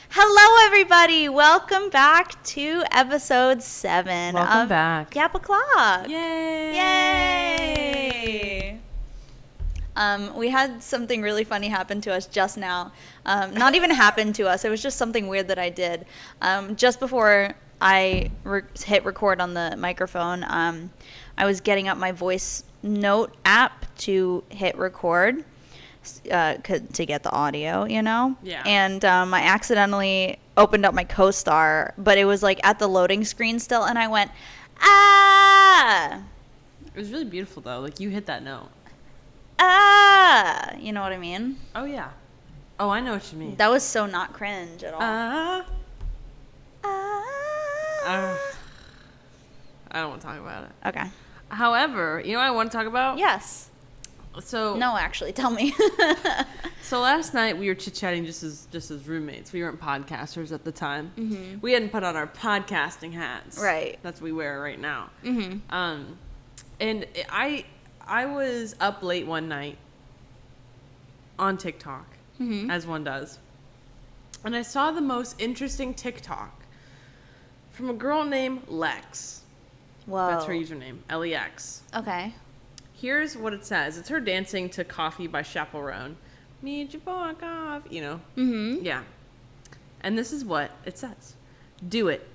Hello, everybody. Welcome back to episode 7 Welcome of back. Gap O'Clock. Yay! Yay! We had something really funny happen to us just now. Not even happen to us. It was just something weird that I did. Just before I hit record on the microphone, I was getting up my voice note app to hit record. To get the audio, you know? Yeah. And I accidentally opened up my co-star, but it was like at the loading screen still, and I went, ah! It was really beautiful, though. Like, you hit that note. Ah! You know what I mean? Oh, yeah. Oh, I know what you mean. That was so not cringe at all. Ah. Ah. I don't want to talk about it. Okay. However, you know what I want to talk about? Yes. So No, actually, tell me. So last night we were chit-chatting just as roommates. We weren't podcasters at the time. Mm-hmm. We hadn't put on our podcasting hats. Right. That's what we wear right now. Mm-hmm. And I was up late one night on TikTok, Mm-hmm. as one does. And I saw the most interesting TikTok from a girl named Lex. Whoa. That's her username, Lex. Okay. Here's what it says. It's her dancing to Coffee by Chaperone. Meet you for a coffee, you know. Mm-hmm. Yeah. And this is what it says. Do it.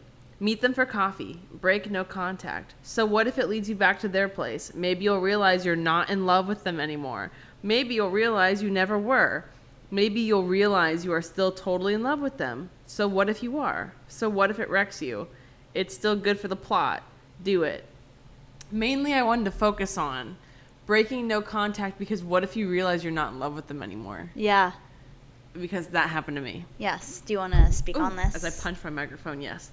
Meet them for coffee. Break no contact. So what if it leads you back to their place? Maybe you'll realize you're not in love with them anymore. Maybe you'll realize you never were. Maybe you'll realize you are still totally in love with them. So what if you are? So what if it wrecks you? It's still good for the plot. Do it. Mainly I wanted to focus on breaking no contact, because what if you realize you're not in love with them anymore? Yeah. Because that happened to me. Yes. Do you want to speak on this? As I punch my microphone, yes.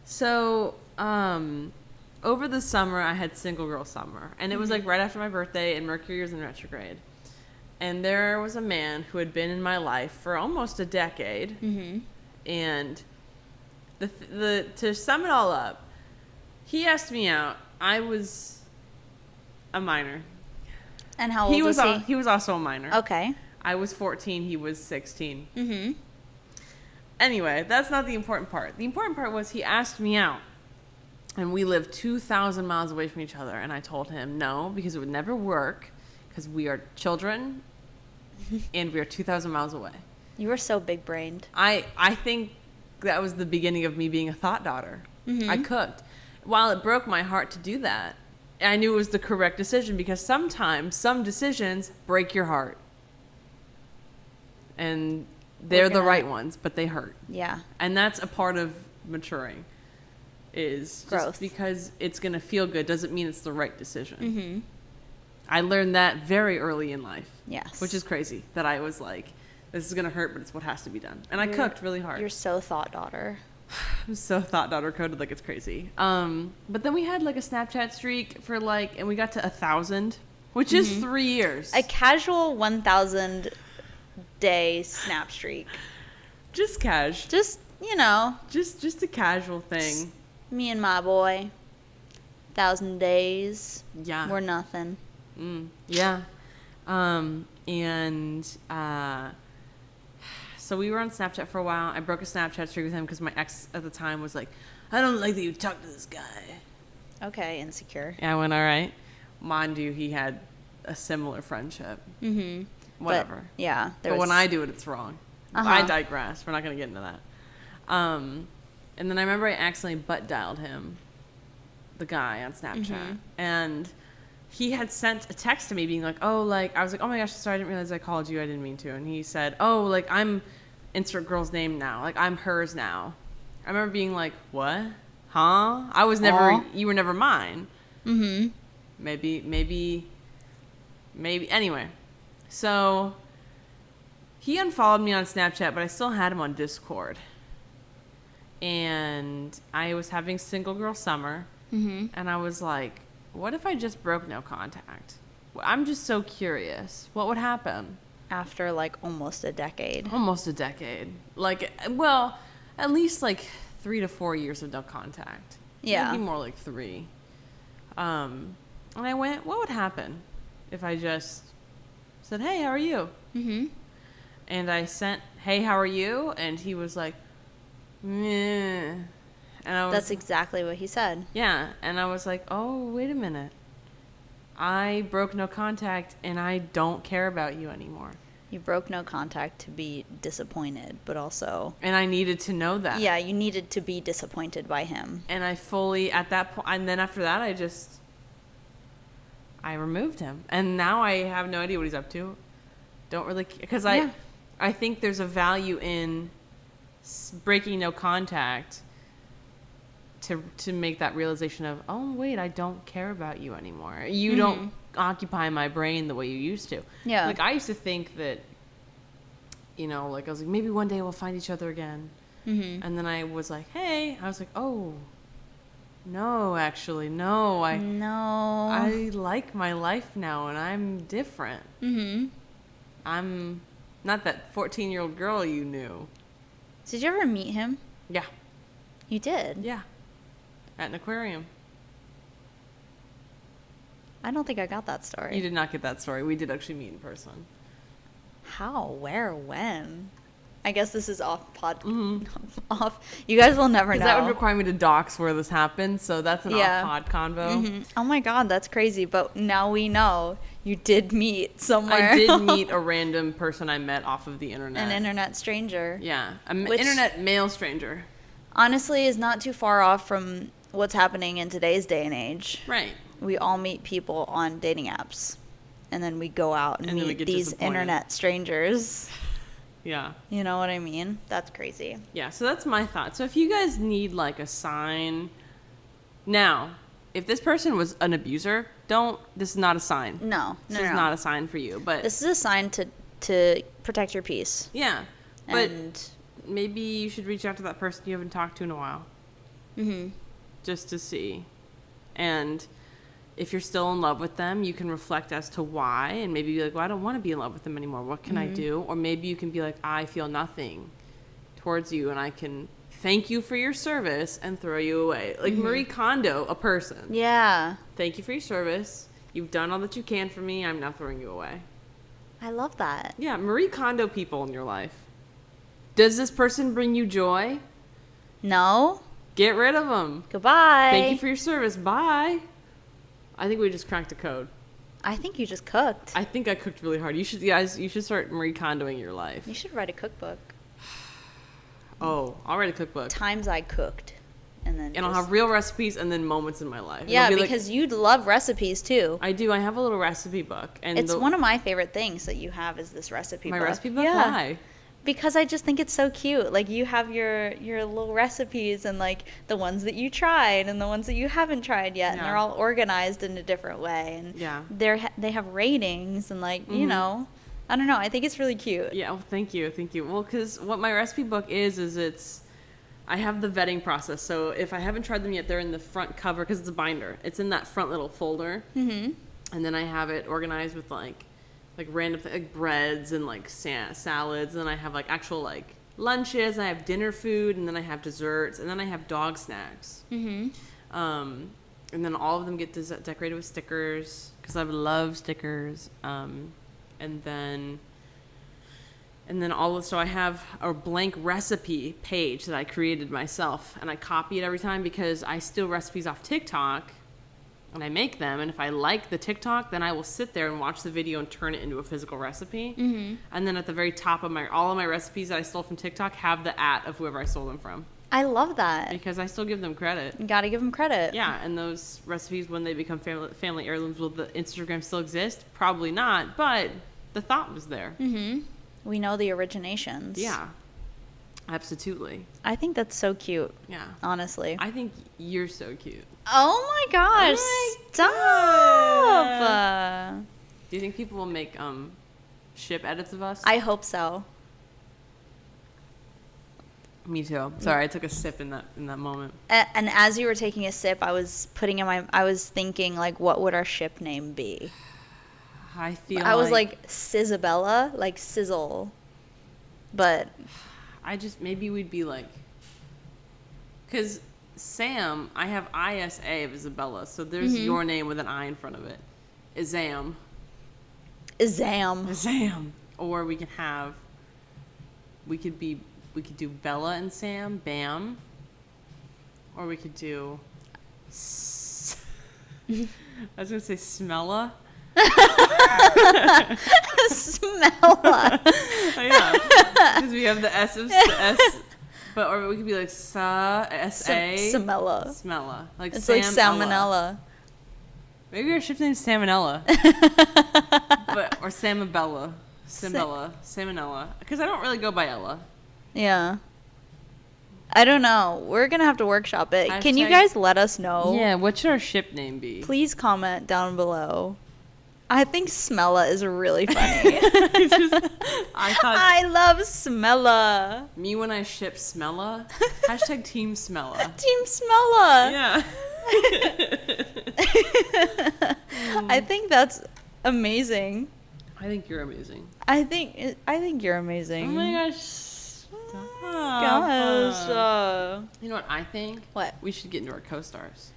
So, over the summer, I had single girl summer. And it was like right after my birthday, and Mercury was in retrograde. And there was a man who had been in my life for almost a decade. Mm-hmm. And to sum it all up, he asked me out. I was a minor. And how old was he? He was also a minor. Okay. I was 14. He was 16. Mm-hmm. Anyway, that's not the important part. The important part was he asked me out. And we lived 2,000 miles away from each other. And I told him no, because it would never work, because we are children and we are 2,000 miles away. You were so big-brained. I think that was the beginning of me being a thought daughter. Mm-hmm. I cooked. While it broke my heart to do that, I knew it was the correct decision, because sometimes some decisions break your heart. And they're the right ones, but they hurt. Yeah. And that's a part of maturing. Is growth. Just because it's going to feel good doesn't mean it's the right decision. Mm-hmm. I learned that very early in life. Yes. Which is crazy, that I was like, this is going to hurt, but it's what has to be done. And I cooked really hard. You're so thought daughter. I'm so thought daughter coded, like it's crazy. But then we had like a Snapchat streak for like, and we got to 1,000, which is 3 years. A casual 1,000 day snap streak. Just cash. Just, you know. Just a casual thing. Me and my boy. 1,000 days. Yeah. We're nothing. Yeah. So we were on Snapchat for a while. I broke a Snapchat streak with him because my ex at the time was like, I don't like that you talk to this guy. Okay, insecure. Yeah, I went, all right. Mind you, he had a similar friendship. Mm-hmm. Whatever. But, yeah. But when I do it, it's wrong. Uh-huh. I digress. We're not going to get into that. And then I remember I accidentally butt dialed him, the guy on Snapchat. Mm-hmm. And he had sent a text to me being like, oh, like, I was like, oh my gosh, sorry, I didn't realize I called you. I didn't mean to. And he said, oh, like, I'm insert girl's name now. Like, I'm hers now. I remember being like, what? Huh? I was never, you were never mine. Mm-hmm. Maybe. Anyway, so he unfollowed me on Snapchat, but I still had him on Discord. And I was having single girl summer. Mm-hmm. And I was like, what if I just broke no contact? I'm just so curious. What would happen? After, like, almost a decade. Almost a decade. Like, well, at least, like, 3 to 4 years of no contact. Yeah. Maybe more like 3. And I went, what would happen if I just said, hey, how are you? Mm-hmm. And I sent, hey, how are you? And he was like, meh. And I was, That's exactly what he said. yeah. And I was like, oh, wait a minute. I broke no contact and I don't care about you anymore. You broke no contact to be disappointed, but also... And I needed to know that. Yeah, you needed to be disappointed by him. And I fully, at that point, and then after that, I removed him. And now I have no idea what he's up to. Don't really, because I think there's a value in breaking no contact to make that realization of, oh, wait, I don't care about you anymore. You don't occupy my brain the way you used to. Yeah. Like, I used to think that, you know, like, I was like, maybe one day we'll find each other again. Mm-hmm. And then I was like, hey, I was like, oh, no, actually, no. I like my life now, and I'm different. Mm-hmm. I'm not that 14-year-old girl you knew. Did you ever meet him? Yeah. You did? Yeah. At an aquarium. I don't think I got that story. You did not get that story. We did actually meet in person. How? Where? When? I guess this is off pod. Off. You guys will never know. Because that would require me to dox where this happened, so that's an off-pod convo. Mm-hmm. Oh my god, that's crazy. But now we know you did meet somewhere. I did meet a random person I met off of the internet. An internet stranger. Yeah. An Which- internet male stranger. Honestly, is not too far off from what's happening in today's day and age. Right. We all meet people on dating apps. And then we go out and And then we meet get these disappointed. internet strangers. Yeah. You know what I mean? That's crazy. Yeah, so that's my thought. So if you guys need like a sign, now, if this person was an abuser, this is not a sign. No. This is not a sign for you, but This is a sign to protect your peace. yeah, but And maybe you should reach out to that person you haven't talked to in a while, mhm. just to see. And if you're still in love with them, you can reflect as to why, and maybe be like, well, I don't want to be in love with them anymore. What can I do? Or maybe you can be like, I feel nothing towards you, and I can thank you for your service and throw you away. Like Marie Kondo, a person. Yeah. Thank you for your service. You've done all that you can for me. I'm now throwing you away. I love that. Yeah, Marie Kondo people in your life. Does this person bring you joy? No. Get rid of them. Goodbye. Thank you for your service. Bye. I think we just cracked a code. I think you just cooked. I think I cooked really hard. You should start Marie Kondoing your life. You should write a cookbook. Oh, I'll write a cookbook. Times I cooked. And I'll have real recipes and then moments in my life. Yeah, It'll be because you'd love recipes too. I do. I have a little recipe book. And It's one of my favorite things that you have is this recipe book. my recipe book? Yeah. Why? Because I just think it's so cute. Like you have your little recipes and like the ones that you tried and the ones that you haven't tried yet, and Yeah. they're all organized in a different way. And Yeah. they have ratings and like you know, I don't know. I think it's really cute. Yeah, well, thank you. Well, because what my recipe book is I have the vetting process. So if I haven't tried them yet, they're in the front cover because it's a binder. It's in that front little folder. Mm-hmm. And then I have it organized with like random like breads and like salads. And then I have like actual like lunches. And I have dinner food, and then I have desserts, and then I have dog snacks. Mm-hmm. And then all of them get decorated with stickers because I love stickers. And then so I have a blank recipe page that I created myself, and I copy it every time because I steal recipes off TikTok and I make them. And if I like the TikTok, then I will sit there and watch the video and turn it into a physical recipe. Mm-hmm. And then at the very top of all of my recipes that I stole from TikTok have the @ of whoever I stole them from, I love that. because I still give them credit. You gotta give them credit. Yeah, and those recipes, when they become family heirlooms, will the Instagram still exist? Probably not, but the thought was there. Mm-hmm. We know the originations. Yeah, absolutely. I think that's so cute. Yeah. Honestly. I think you're so cute. Oh my gosh! Oh my Stop. Do you think people will make ship edits of us? I hope so. Me too. Sorry, I took a sip in that moment. And as you were taking a sip, I was thinking like, what would our ship name be? I was like Isabella, like sizzle, but maybe we'd be like, because Sam, I have ISA of Isabella, so there's your name with an I in front of it. Izam. Izam. Izam. Or we could be We could do Bella and Sam, Bam. Or we could do... I was going to say Smella. Smella. Yeah. Because we have the S of S. But, or we could be like S-A. Smella. Smella. Like It's like salmonella. Maybe our ship's name's Salmonella. Or Samabella. Simbella. Salmonella. Because I don't really go by Ella. Yeah. I don't know. We're going to have to workshop it. Can you guys let us know? Yeah, what should our ship name be? Please comment down below. I think Smella is really funny. I love Smella. Me when I ship Smella. Hashtag Team Smella. Team Smella. Yeah. I think that's amazing. I think you're amazing. I think you're amazing. Oh my gosh. Gosh. You know what I think? What? We should get into our co-stars.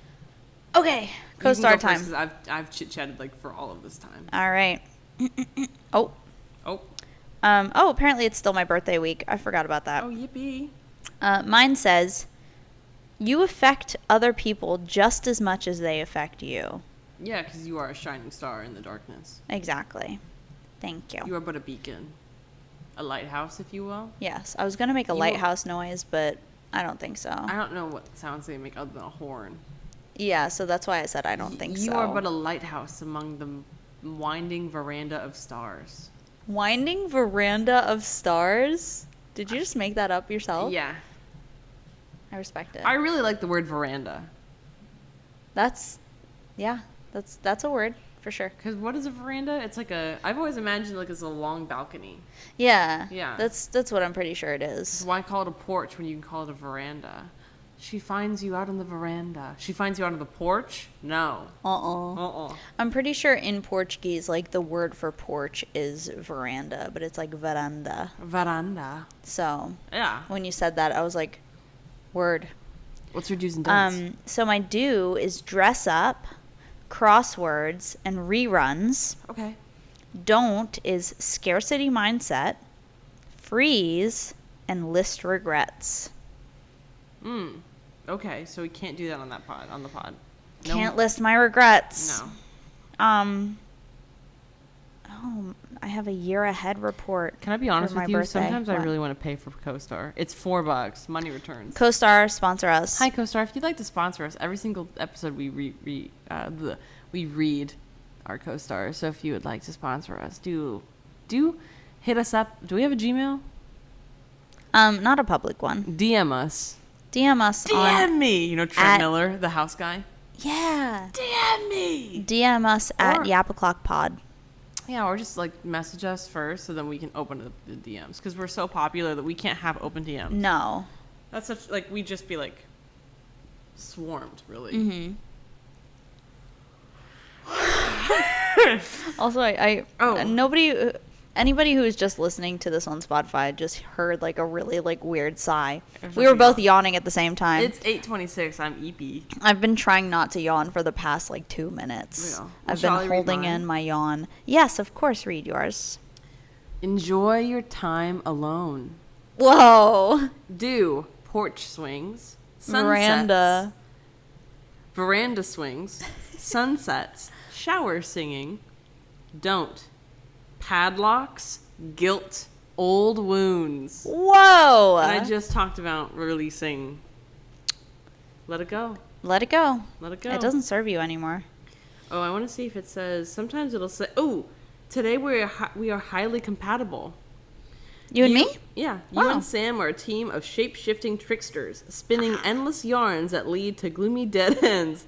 Okay. Co-star time. First, 'cause I've chit-chatted like for all of this time. All right. Oh. Apparently it's still my birthday week. I forgot about that. Oh, yippee. Mine says, you affect other people just as much as they affect you. Yeah, because you are a shining star in the darkness. Exactly. Thank you. You are but a beacon. A lighthouse, if you will. Yes. I was going to make a lighthouse noise, but I don't think so. I don't know what sounds they make other than a horn. Yeah, so that's why I said I don't think so. You are but a lighthouse among the winding veranda of stars. Winding veranda of stars? Did you just make that up yourself? Yeah. I respect it. I really like the word veranda. That's a word for sure. Because what is a veranda? It's like I've always imagined like it's a long balcony. Yeah. Yeah. That's what I'm pretty sure it is. Why call it a porch when you can call it a veranda? She finds you out on the veranda. She finds you out on the porch? No. I'm pretty sure in Portuguese, like, the word for porch is veranda, but it's like veranda. Veranda. So, yeah. When you said that, I was like, word. What's your do's and don'ts? So my do is dress up, crosswords, and reruns. Okay. Don't is scarcity mindset, freeze, and list regrets. Okay, so we can't do that on the pod. Can't list my regrets. No. I have a year ahead report. Can I be honest with you? Birthday. Sometimes I really want to pay for CoStar. It's $4, money returns. CoStar, sponsor us. Hi, CoStar. If you'd like to sponsor us, every single episode we read our CoStar. So if you would like to sponsor us, do hit us up. Do we have a Gmail? Not a public one. DM us. DM me. You know Trent Miller, the house guy. Yeah. DM me. DM us at YapO'ClockPod. Yeah, or just like message us first, so then we can open the DMs because we're so popular that we can't have open DMs. No. That's such we'd just be like swarmed, really. Mm-hmm. Also, anybody who is just listening to this on Spotify just heard like a really like weird sigh. We were both yawning at the same time. It's 8:26. I'm EP. I've been trying not to yawn for the past like 2 minutes. Yeah. I've been holding in my yawn. Yes, of course, read yours. Enjoy your time alone. Whoa. Do porch swings, sunsets, veranda swings, sunsets, shower singing. Don't. Padlocks, guilt, old wounds. Whoa. And I just talked about releasing Let It Go. Let it go. Let it go. It doesn't serve you anymore. Oh, I want to see if it says, sometimes it'll say, oh, today we are highly compatible. You and me? Yeah. Wow. You and Sam are a team of shape-shifting tricksters, spinning endless yarns that lead to gloomy dead ends,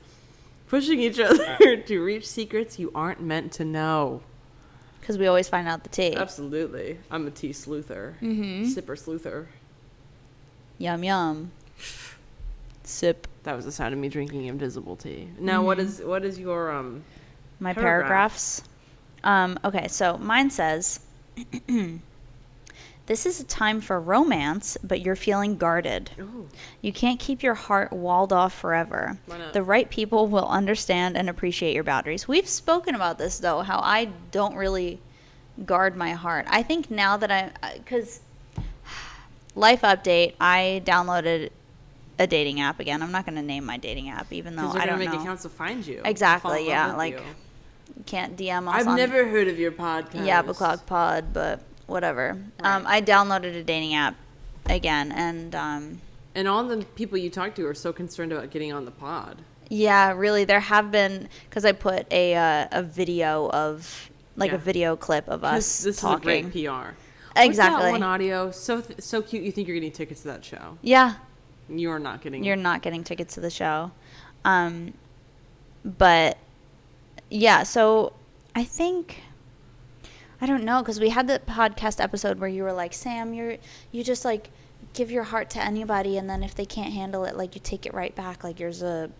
pushing each other to reach secrets you aren't meant to know. Because we always find out the tea. Absolutely. I'm a tea sleuther. Mm-hmm. Sipper sleuther. Yum, yum. Sip. That was the sound of me drinking invisible tea. Now, what is your my paragraph? paragraphs? Okay, so mine says, this is a time for romance, but you're feeling guarded. Ooh. You can't keep your heart walled off forever. Why not? The right people will understand and appreciate your boundaries. We've spoken about this, though, how I don't really guard my heart. I think now that because life update. I downloaded a dating app again. I'm not going to name my dating app, even though Because they're I going don't to know. make accounts to find you. Exactly, Fall in love yeah. with Like, you. you can't DM us I've on never heard of your podcast. Yab O'Clock Pod, but whatever. Right. I downloaded a dating app again, and And all the people you talk to are so concerned about getting on the pod. yeah, really, there have been, because I put a video of, like Yeah. a video clip of us This talking. is a great PR. Exactly. What's that one audio? So cute you think you're getting tickets to that show. Yeah, You're not getting. you're not getting tickets to the show. But yeah, so I think, I don't know, because we had the podcast episode where you were like, Sam, you just like give your heart to anybody, and then if they can't handle it, like you take it right back, like yours a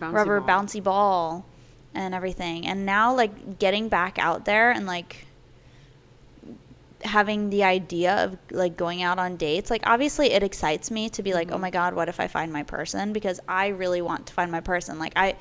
rubber bouncy ball and everything. And now, like, getting back out there and like having the idea of like going out on dates, like obviously it excites me to be like, oh my god, what if I find my person? Because I really want to find my person. Like I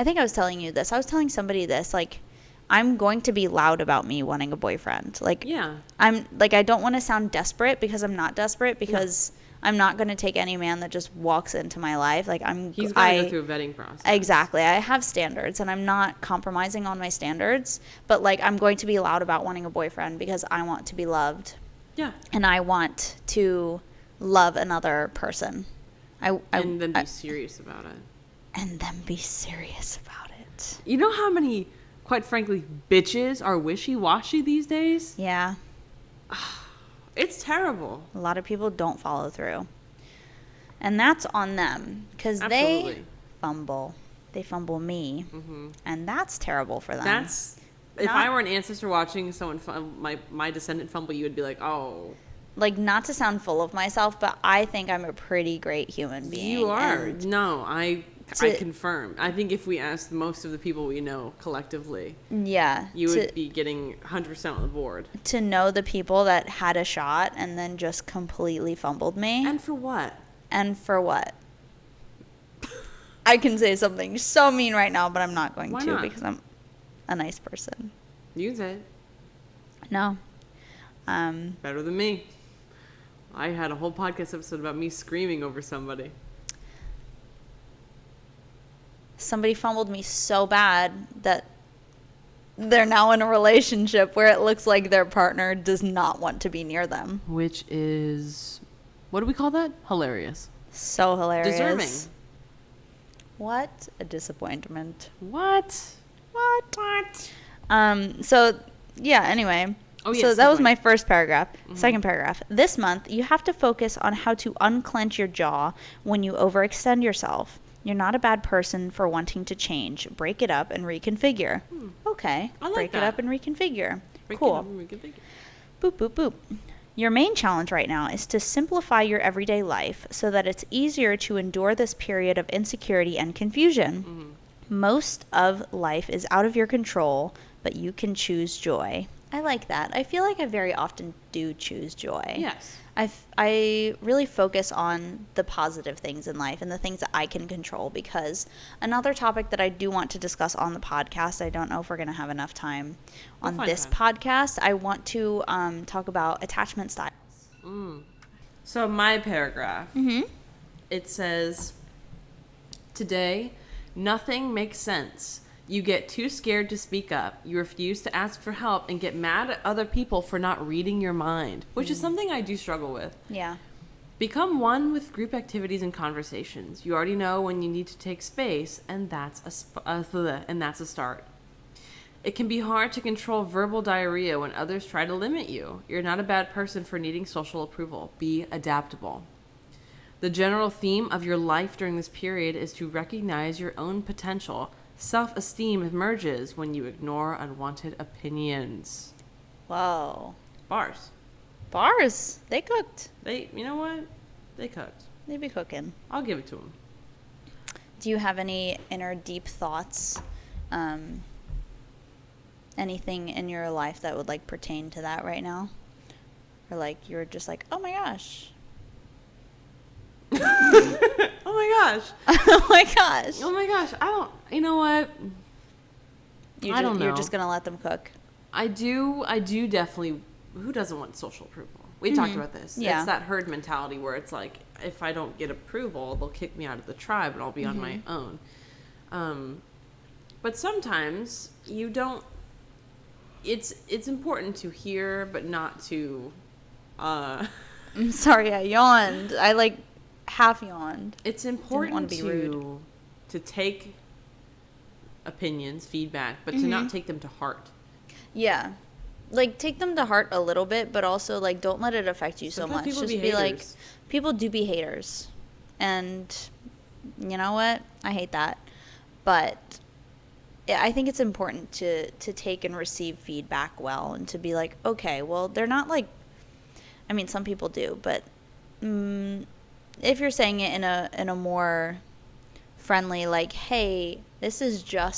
think I was telling you this, I was telling somebody this, like, I'm going to be loud about me wanting a boyfriend. Like, Yeah. I'm like, I don't want to sound desperate, because I'm not desperate, because I'm not going to take any man that just walks into my life. Like, He's got to go through a vetting process. Exactly. I have standards, and I'm not compromising on my standards, but like, I'm going to be loud about wanting a boyfriend because I want to be loved. Yeah. And I want to love another person. And then be serious about it. And then be serious about it. You know how many, quite frankly, bitches are wishy-washy these days? Yeah. It's terrible. A lot of people don't follow through. And that's on them, because they Absolutely. fumble. They fumble me. Mm-hmm. And that's terrible for them. That's, if I were an ancestor watching someone, my descendant fumble, you would be like, oh. Like, not to sound full of myself, but I think I'm a pretty great human being. You are. And No, I confirm. I think if we asked most of the people we know collectively, yeah, you would be getting 100% on the board. to know the people that had a shot and then just completely fumbled me. And for what? And for what? I can say something so mean right now, but I'm not going Why to not? because I'm a nice person. Use it. No. Better than me. I had a whole podcast episode about me screaming over somebody. Somebody fumbled me so bad that they're now in a relationship where it looks like their partner does not want to be near them. Which is, what do we call that? Hilarious. So hilarious. Deserving. What a disappointment. What? So yeah, anyway. Oh, yes, so that good was point. my first paragraph. Second paragraph. This month, you have to focus on how to unclench your jaw when you overextend yourself. You're not a bad person for wanting to change. Break it up and reconfigure. Okay. I like Break that. it up and reconfigure. Break it Cool. up and reconfigure. Boop, boop, boop. Your main challenge right now is to simplify your everyday life so that it's easier to endure this period of insecurity and confusion. Most of life is out of your control, but you can choose joy. I like that. I feel like I very often do choose joy. Yes. I really focus on the positive things in life and the things that I can control, because another topic that I do want to discuss on the podcast, I don't know if we're going to have enough time on this podcast, I want to talk about attachment styles. So my paragraph, it says, today, nothing makes sense. You get too scared to speak up. You refuse to ask for help and get mad at other people for not reading your mind, which is something I do struggle with. Yeah. Become one with group activities and conversations. You already know when you need to take space, and that's a start. It can be hard to control verbal diarrhea when others try to limit you. You're not a bad person for needing social approval. Be adaptable. The general theme of your life during this period is to recognize your own potential. Self-esteem emerges when you ignore unwanted opinions. Whoa. Bars. Bars. They cooked. You know what? They cooked. They be cooking. I'll give it to them. Do you have any inner deep thoughts? Anything in your life that would like pertain to that right now? Or like you're just like, oh my gosh. Oh my gosh. Oh my gosh. Oh my gosh. You know what? You're just going to let them cook. I do definitely, who doesn't want social approval? We talked about this. Yeah. It's that herd mentality where it's like, if I don't get approval, they'll kick me out of the tribe and I'll be on my own. But sometimes you don't. It's important to hear, but not to. I'm sorry, I yawned. I like half yawned. It's wanna important be rude. to take opinions, feedback, but to not take them to heart. Yeah. Like, take them to heart a little bit, but also, like, don't let it affect you so much. Sometimes people Just be be like, haters. people do be haters. And you know what? I hate that. But I think it's important to take and receive feedback well and to be like, okay, well, they're not like, I mean, some people do, but if you're saying it in a more friendly, like, hey, this is I'm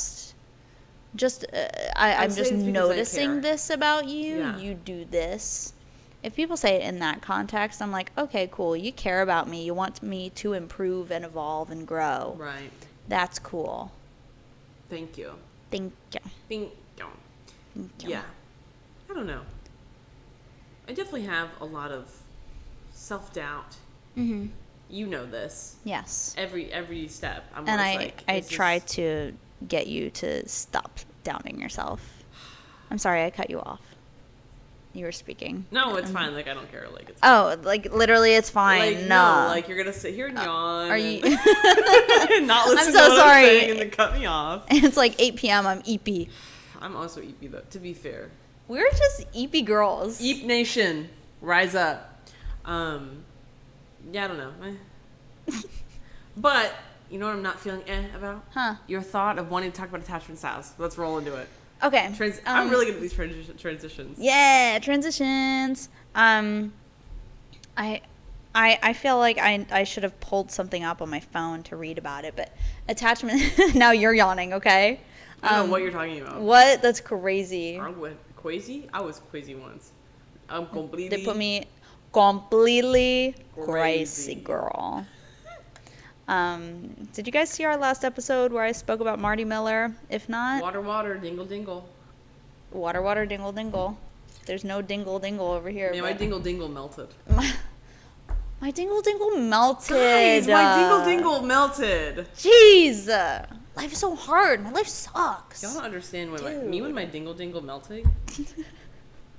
just say it's because I noticing care. this about you. Yeah. You do this. If people say it in that context, I'm like, okay, cool. You care about me. You want me to improve and evolve and grow. Right. That's cool. Thank you. Thank you. Thank you. Thank you. Yeah. I don't know. I definitely have a lot of self-doubt. Mm-hmm. You know this. Yes. Every step. I'm And always I like, is try this- to get you to stop doubting yourself. I'm sorry, I cut you off. You were speaking. No, it's fine. Like, I don't care. Like, it's Oh, like literally, it's fine. like, no. like, you're going to sit here and yawn. Are you? and not listen so to what sorry. I'm saying and then cut me off. It's like 8 p.m. I'm eepy. I'm also EP, though, to be fair. We're just eepy girls. Eep Nation, rise up. Yeah, I don't know. But, you know what I'm not feeling about? Huh. Your Your thought of wanting to talk about attachment styles. Let's roll into it. Okay. I'm really good at these transitions. Yeah, transitions. I feel like I should have pulled something up on my phone to read about it, but attachment. Now you're yawning, okay? I don't know what you're talking about. What? That's crazy. I'm crazy? I was crazy once. I'm completely... They put me completely crazy, Crazy. girl. Did you guys see our last episode where I spoke about Marty Miller? If not, Water, water, dingle, dingle. water, water, dingle, dingle. There's no dingle, dingle over here. Yeah, my but dingle, dingle melted. my dingle, dingle melted. Guys, my dingle, dingle melted. Jeez. Life is so hard. My life sucks. Y'all don't understand when Dude. me when my dingle, dingle melting?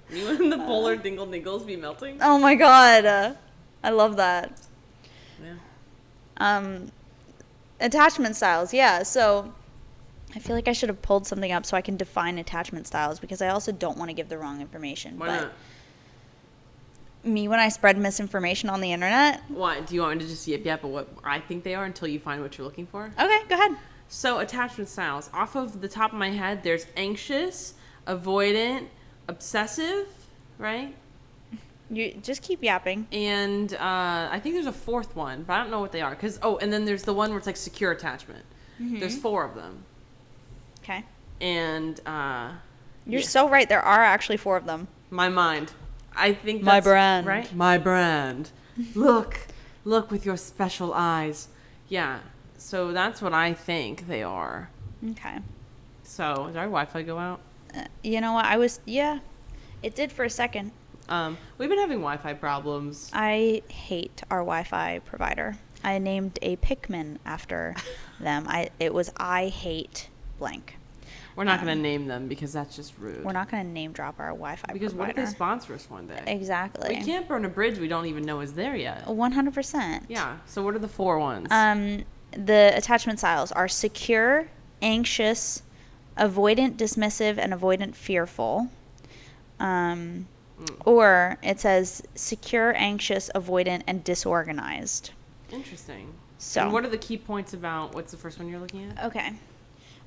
Me when the polar dingle, dingles be melting? Oh my god. I love that. Yeah. Attachment styles, yeah. So I feel like I should have pulled something up so I can define attachment styles because I also don't want to give the wrong information. Why but not? me, when I spread misinformation on the internet. Why? Do you want me to just yip at what I think they are until you find what you're looking for? Okay, go ahead. So, attachment styles. Off of the top of my head, there's anxious, avoidant, obsessive, right? You just keep yapping. And I think there's a fourth one, but I don't know what they are. And then there's the one where it's like secure attachment. Mm-hmm. There's 4 of them. Okay. And You're yeah. so right. There are actually 4 of them. My mind. I think My that's brand. right. My brand. Look with your special eyes. Yeah. So that's what I think they are. Okay. So did our Wi-Fi go out? You know what? Yeah. It did for a second. We've been having Wi-Fi problems. I hate our Wi-Fi provider. I named a Pikmin after them. It was I hate blank. We're not going to name them because that's just rude. We're not going to name drop our Wi-Fi Because provider. what if they sponsor us one day? Exactly. We can't burn a bridge we don't even know is there yet. 100%. Yeah. So what are the 4 ones? The attachment styles are secure, anxious, avoidant, dismissive, and avoidant, fearful. Or it says secure, anxious, avoidant, and disorganized. Interesting. So. And what are the key points about what's the first one you're looking at? Okay.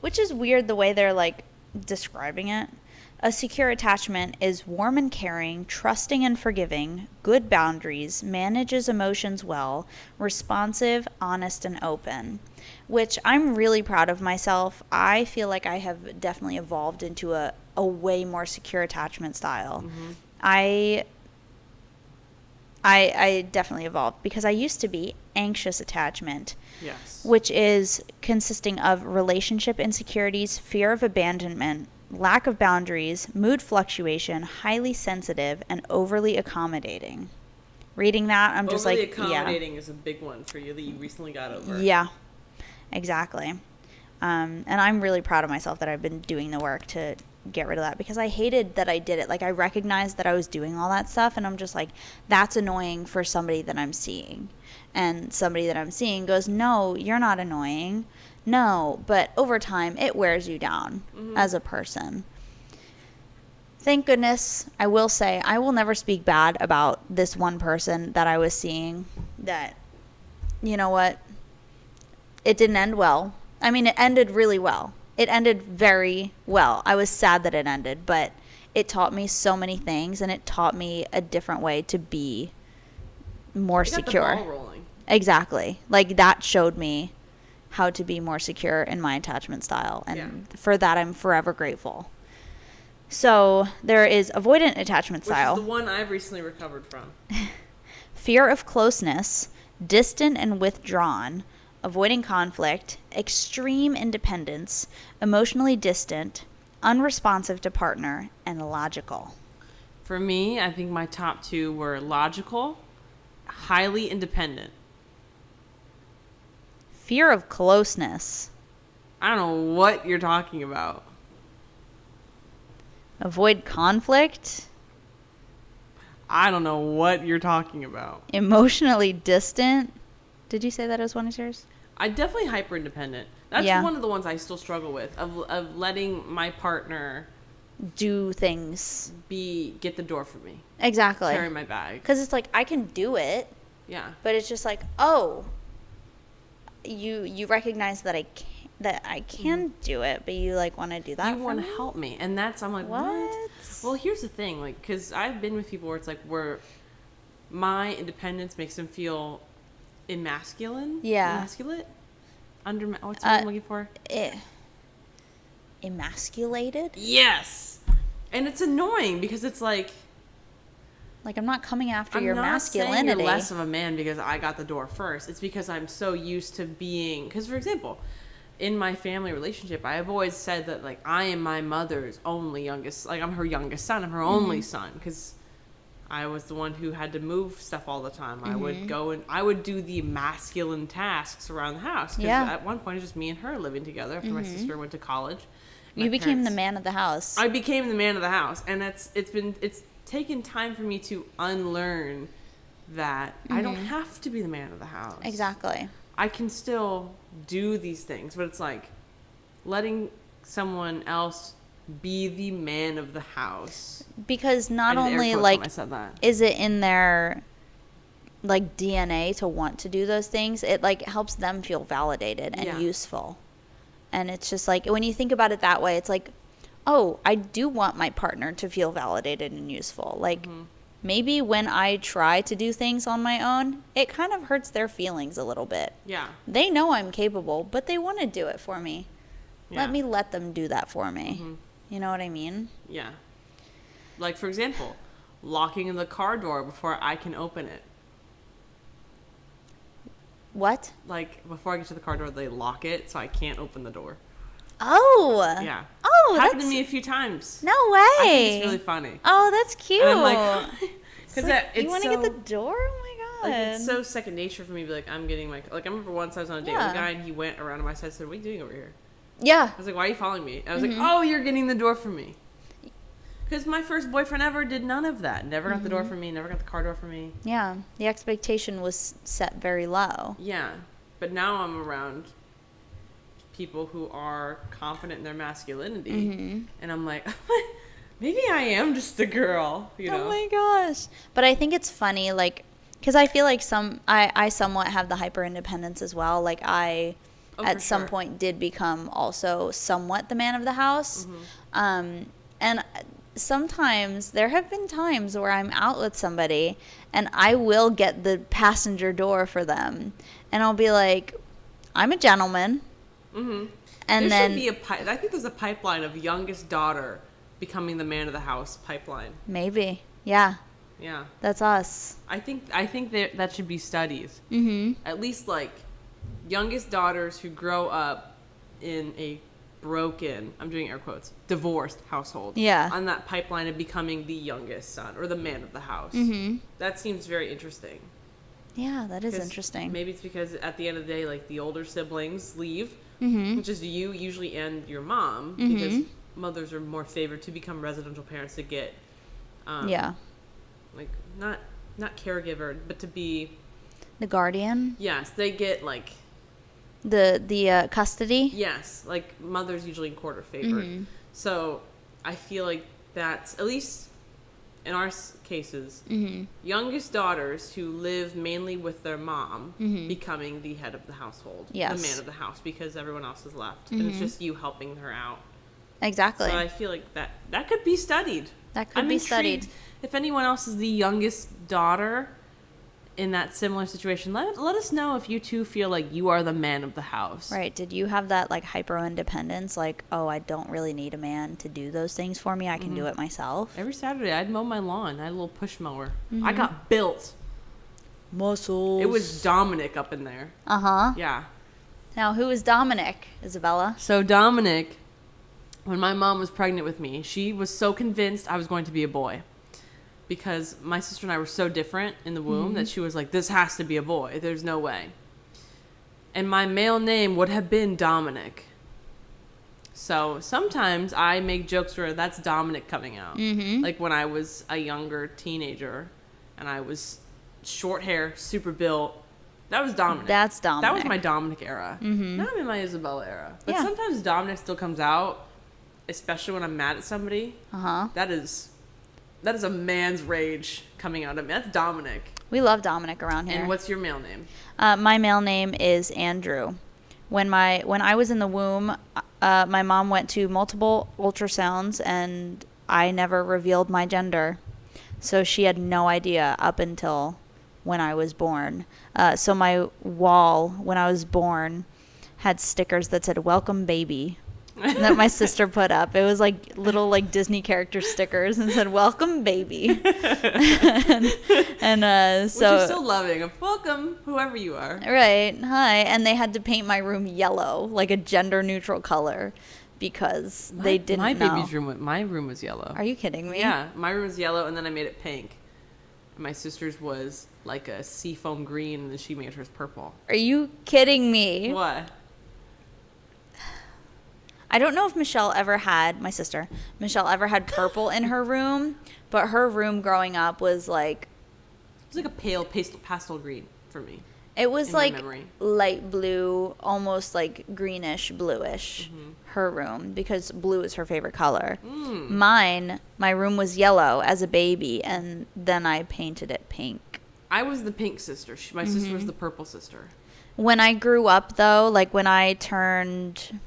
Which is weird the way they're like describing it. A secure attachment is warm and caring, trusting and forgiving, good boundaries, manages emotions well, responsive, honest, and open. Which I'm really proud of myself. I feel like I have definitely evolved into a way more secure attachment style. Mm-hmm. I definitely evolved because I used to be anxious attachment. Yes. Which is consisting of relationship insecurities, fear of abandonment, lack of boundaries, mood fluctuation, highly sensitive, and overly accommodating. Reading that, I'm just Overly like, accommodating is a big one for you that you recently got over. Yeah, exactly. And I'm really proud of myself that I've been doing the work to get rid of that, because I hated that I did it. Like, I recognized that I was doing all that stuff, and I'm just like, that's annoying for somebody that I'm seeing. And somebody that I'm seeing goes, no, you're not annoying. No, but over time, it wears you down as a person. Thank goodness, I will say, I will never speak bad about this one person that I was seeing that, you know what, it didn't end well. I mean, it ended really well. It ended very well. I was sad that it ended, but it taught me so many things, and it taught me a different way to be more secure. Got the ball rolling. Exactly. Like, that showed me how to be more secure in my attachment style, and for that I'm forever grateful. So there is avoidant attachment style. Which is the one I've recently recovered from. Fear of closeness, distant and withdrawn, avoiding conflict, extreme independence, emotionally distant, unresponsive to partner, and illogical. For me, I think my top two were logical, highly independent. Fear of closeness. I don't know what you're talking about. Avoid conflict. I don't know what you're talking about. Emotionally distant. Did you say that as one of yours? I definitely hyper independent. That's one of the ones I still struggle with, of letting my partner do things. Get the door for me. Exactly. Carry my bag. Because it's like, I can do it. Yeah. But it's just like, oh, you recognize that I can do it, but you like want to do that. You want to help me, and I'm like, what? Well, here's the thing, like, because I've been with people where it's like, where my independence makes them feel emasculate. What's the word I'm looking for? Emasculated. Yes, and it's annoying because it's like I'm not coming after your masculinity. masculinity. I'm not saying you're less of a man because I got the door first. It's because I'm so used to being. Because, for example, in my family relationship, I have always said that, like, I am my mother's only youngest. Like, I'm her youngest son. I'm her only son because I was the one who had to move stuff all the time. I would go and I would do the masculine tasks around the house. Because at one point, it was just me and her living together after my sister went to college. You became the man of the house. I became the man of the house, and it's taken time for me to unlearn that I don't have to be the man of the house. Exactly. I can still do these things, but it's like letting someone else be the man of the house. Because not only like is it in their like DNA to want to do those things, it like helps them feel validated and useful. And it's just like, when you think about it that way, it's like, oh, I do want my partner to feel validated and useful. Like, maybe when I try to do things on my own, it kind of hurts their feelings a little bit. Yeah. They know I'm capable, but they want to do it for me. Yeah. Let them do that for me. You know what I mean? Yeah. Like, for example, locking the car door before I can open it. What? Like, before I get to the car door, they lock it so I can't open the door. Oh. Yeah. Oh, happened to me a few times. No way. I think it's really funny. Oh, that's cute. And I'm like, because you want to get the door? Oh my god. Like, it's so second nature for me to be like, I'm getting my, like, I remember once I was on a date with a guy and he went around to my side and said, what are you doing over here? Yeah. I was like, why are you following me? I was like, oh, you're getting the door for me. Because my first boyfriend ever did none of that. Never got the door for me. Never got the car door for me. Yeah. The expectation was set very low. Yeah. But now I'm around people who are confident in their masculinity. And I'm like, maybe I am just a girl, you know? Oh my gosh. But I think it's funny, like, because I feel like I somewhat have the hyper independence as well. Like, I at some point did become also somewhat the man of the house. And sometimes there have been times where I'm out with somebody and I will get the passenger door for them, and I'll be like, I'm a gentleman. And there then should be I think there's a pipeline of youngest daughter becoming the man of the house pipeline. Maybe. Yeah. That's us. I think that should be studies. At least, like, youngest daughters who grow up in a broken, I'm doing air quotes, divorced household. Yeah. On that pipeline of becoming the youngest son or the man of the house. That seems very interesting. Yeah, that is 'Cause interesting. Maybe it's because at the end of the day, like the older siblings leave, which is you usually and your mom, because mothers are more favored to become residential parents to get, Yeah. like not caregiver, but to be The guardian, yes, they get like the custody. yes, like mothers usually in quarter favored. So I feel like that's at least in our cases, youngest daughters who live mainly with their mom becoming the head of the household, the man of the house, because everyone else is left, and it's just you helping her out. Exactly. So I feel like that could be studied. That could be studied. If anyone else is the youngest daughter in that similar situation, let us know if you too feel like you are the man of the house. Right. Did you have that like hyper independence? Like, oh, I don't really need a man to do those things for me. I can do it myself. Every Saturday, I'd mow my lawn. I had a little push mower. I got built. Muscles. It was Dominic up in there. Uh-huh. Yeah. Now, who is Dominic, Isabella? So Dominic, when my mom was pregnant with me, she was so convinced I was going to be a boy. Because my sister and I were so different in the womb that she was like, this has to be a boy. There's no way. And my male name would have been Dominic. So sometimes I make jokes where that's Dominic coming out. Like when I was a younger teenager and I was short hair, super built. That was Dominic. That's Dominic. That was my Dominic era. Now I'm in my Isabella era. But Yeah. sometimes Dominic still comes out, especially when I'm mad at somebody. Uh-huh. That is a man's rage coming out of me. That's Dominic. We love Dominic around here. And what's your male name? My male name is Andrew. When I was in the womb, my mom went to multiple ultrasounds and I never revealed my gender. So she had no idea up until when I was born. So my wall when I was born had stickers that said "Welcome, baby." that my sister put up. It was like little like Disney character stickers and said "Welcome, baby." and so which is so loving of welcome, whoever you are. Right. Hi. And they had to paint my room yellow, like a gender neutral color, because they didn't my know. baby's room. My room was yellow. Are you kidding me? Yeah, my room was yellow, and then I made it pink. My sister's was like a seafoam green, and then she made hers purple. Are you kidding me? What? I don't know if my sister, Michelle ever had purple in her room, but her room growing up was like, It was like a pale pastel green for me. it was In my like memory. light blue, almost like greenish, bluish, her room, because blue is her favorite color. Mine, my room was yellow as a baby, and then I painted it pink. I was the pink sister. My sister was the purple sister. When I grew up, though, like when I turned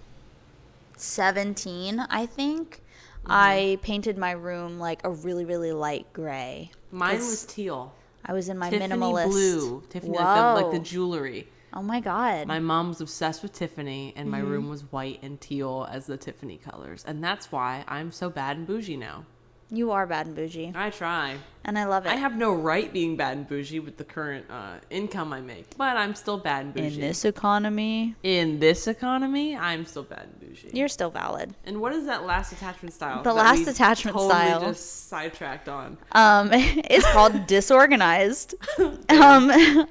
17, I think, I painted my room like a really, really light gray. Mine 'Cause was teal. I was in my Tiffany minimalist. blue. Tiffany, Whoa. like the jewelry. Oh my God. My mom was obsessed with Tiffany, and my room was white and teal as the Tiffany colors. And that's why I'm so bad and bougie now. You are bad and bougie. I try. And I love it. I have no right being bad and bougie with the current income I make, but I'm still bad and bougie. In this economy, In this economy, I'm still bad and bougie. you're still valid. And what is that last attachment style? The that last we attachment totally style. just sidetracked on. It's called disorganized.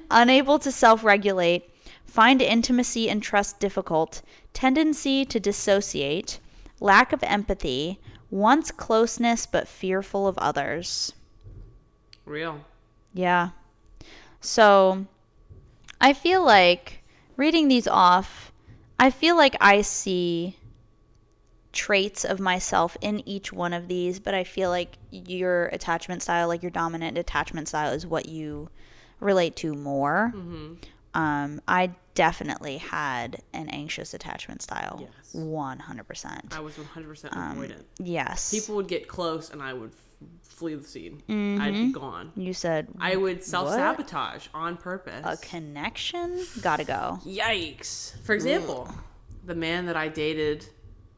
Unable to self-regulate, find intimacy and trust difficult, tendency to dissociate, lack of empathy, wants closeness but fearful of others. Real. Yeah. So I feel like reading these off, I feel like I see traits of myself in each one of these, but I feel like your attachment style, like your dominant attachment style, is what you relate to more. I definitely had an anxious attachment style. Yes. 100%. I was 100% avoidant. Yes. People would get close and I would flee the scene. I'd be gone. You said I would self-sabotage on purpose. a connection? Gotta go. Yikes. For example, the man that I dated,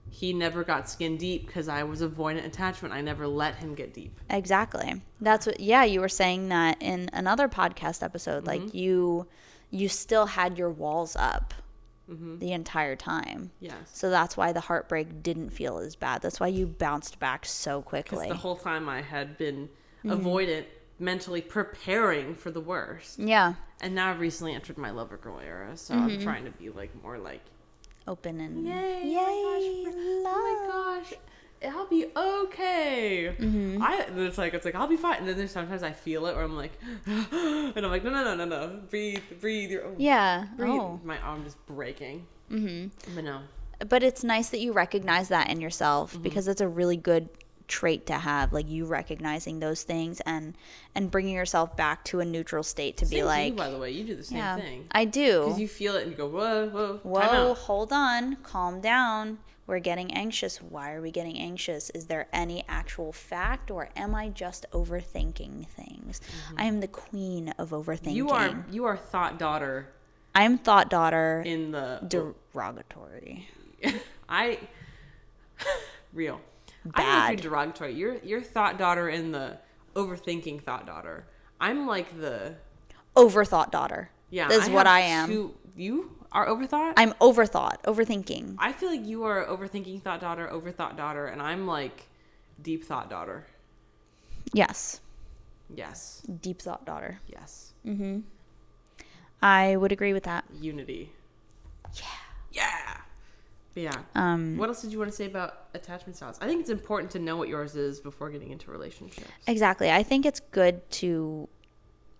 he never got skin deep because I was avoidant attachment. I never let him get deep. Exactly. That's what, yeah, you were saying that in another podcast episode. Like you still had your walls up. the entire time. Yes. So that's why the heartbreak didn't feel as bad. That's why you bounced back so quickly. Because the whole time I had been avoidant, mentally preparing for the worst. Yeah. And now I've recently entered my lover girl era, so I'm trying to be like more like Open and yay, love. oh my gosh, I'll be okay. It's like I'll be fine. And then there's sometimes I feel it where I'm like, and I'm like, no, breathe. Yeah. Breathe. Oh. My arm is breaking. But no. But it's nice that you recognize that in yourself because it's a really good trait to have, like you recognizing those things and bringing yourself back to a neutral state to be like, you, by the way, you do the same thing. I do. Because you feel it and you go, whoa, time Whoa, out. hold on, calm down. We're getting anxious. Why are we getting anxious? Is there any actual fact, or am I just overthinking things? I am the queen of overthinking. You are thought daughter. I'm thought daughter In the derogatory. Real. Bad. I don't know if you're derogatory. You're thought daughter in the overthinking thought daughter. I'm like the Overthought daughter. yeah. This is what I am. You are overthought. I'm overthought, overthinking. I feel like you are overthinking thought daughter, overthought daughter, and I'm like deep thought daughter. Yes. Yes. Deep thought daughter. Yes. I would agree with that. Unity. Yeah. Yeah. But yeah. What else did you want to say about attachment styles? I think it's important to know what yours is before getting into relationships. Exactly. I think it's good to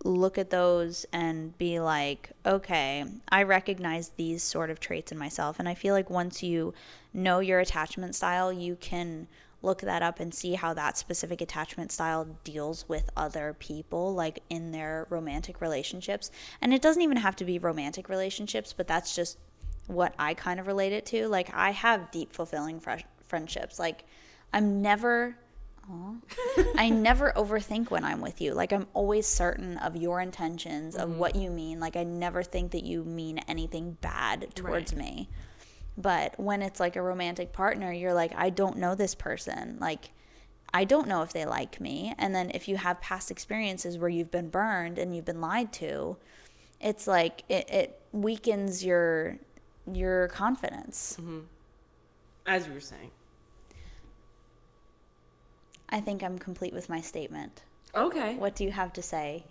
look at those and be like, okay, I recognize these sort of traits in myself. And I feel like once you know your attachment style, you can look that up and see how that specific attachment style deals with other people, like in their romantic relationships. And it doesn't even have to be romantic relationships, but that's just what I kind of relate it to. Like, I have deep, fulfilling friendships. Like, I never overthink when I'm with you. Like, I'm always certain of your intentions, of what you mean. Like, I never think that you mean anything bad towards me. But when it's like a romantic partner, you're like, I don't know this person. Like, I don't know if they like me. And then if you have past experiences where you've been burned and you've been lied to, it's like it weakens your confidence. As you were saying. I think I'm complete with my statement. Okay. What do you have to say?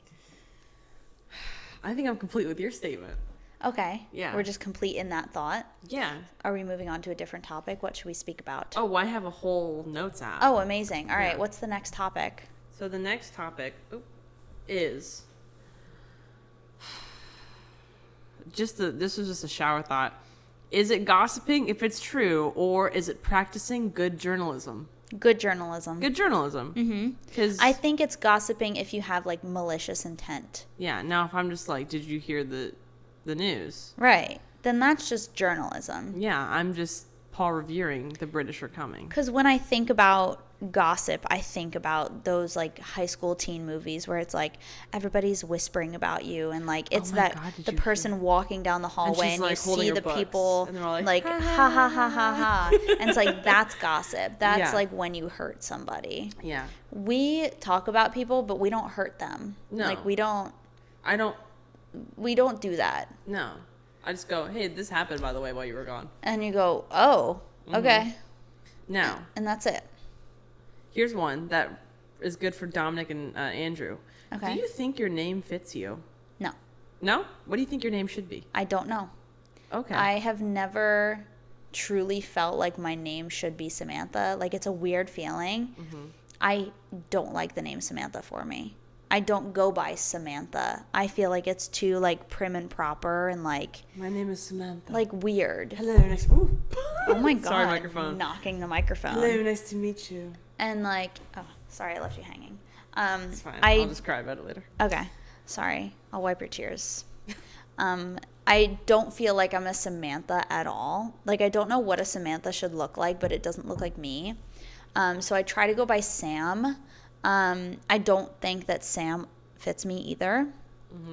I think I'm complete with your statement. Okay. Yeah. We're just complete in that thought. Yeah. Are we moving on to a different topic? What should we speak about? Oh, I have a whole notes app. Oh, amazing. All right. Yeah. What's the next topic? So the next topic is this was just a shower thought. Is it gossiping if it's true, or is it practicing good journalism? Good journalism. Good journalism. Mm-hmm. Because I think it's gossiping if you have like malicious intent. yeah. Now, if I'm just like, did you hear the news? Right. Then that's just journalism. Yeah, I'm just Paul revering the British are coming. Because when I think about gossip, I think about those like high school teen movies where it's like everybody's whispering about you, and like it's my that God, did the you person walking down the hallway and, like, you holding see her the books, people and they're all like, like ha ha ha ha ha, and it's like that's gossip. That's Yeah. like when you hurt somebody. Yeah. We talk about people, but we don't hurt them. No. Like we don't do that. No. I just go, hey, this happened, by the way, while you were gone. And you go, oh, okay, Now, and that's it. here's one that is good for Dominic and Andrew. Okay. Do you think your name fits you? No, No? What do you think your name should be? I don't know. Okay. I have never truly felt like my name should be Samantha. Like, it's a weird feeling. I don't like the name Samantha for me. I don't go by Samantha. I feel like it's too like prim and proper and like My name is Samantha. weird. Hello, nice. Ooh. Oh my god. Sorry, microphone. Knocking the microphone. Hello, nice to meet you. And like, oh, sorry, I left you hanging. It's fine. I I'll just cry about it later. Okay. Sorry. I'll wipe your tears. I don't feel like I'm a Samantha at all. Like, I don't know what a Samantha should look like, but it doesn't look like me. So I try to go by Sam. I don't think that Sam fits me either.